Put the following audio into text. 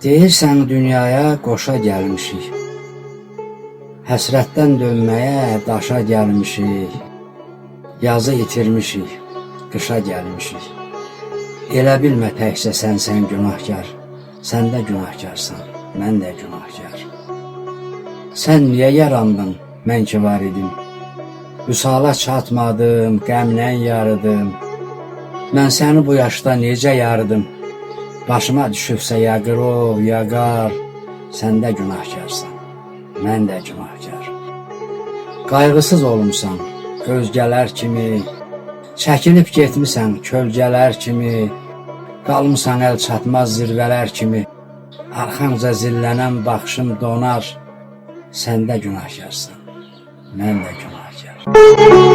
Deyirsən dünyaya qoşa gəlmişik, həsrətdən dönməyə daşa gəlmişik, yazı itirmişik, qışa gəlmişik. Elə bilmə təkcə sən günahkar, sən də günahkarsan, mən də günahkar. Sən niyə yarandın, mən ki var idim, vüsala çatmadım, qəmlə yarıdım. Mən səni bu yaşda necə yarıdım, başıma düşübsə ya qırov, ya qar, sən də günahkarsan, mən də günahkar. Qayğısız olmuşsan, özgələr kimi, çəkilib getmisən kölgələr kimi, qalmısan əl çatmaz zirvələr kimi, arxamca zillənən baxışım donar, sən də günahkarsan, mən də günahkar.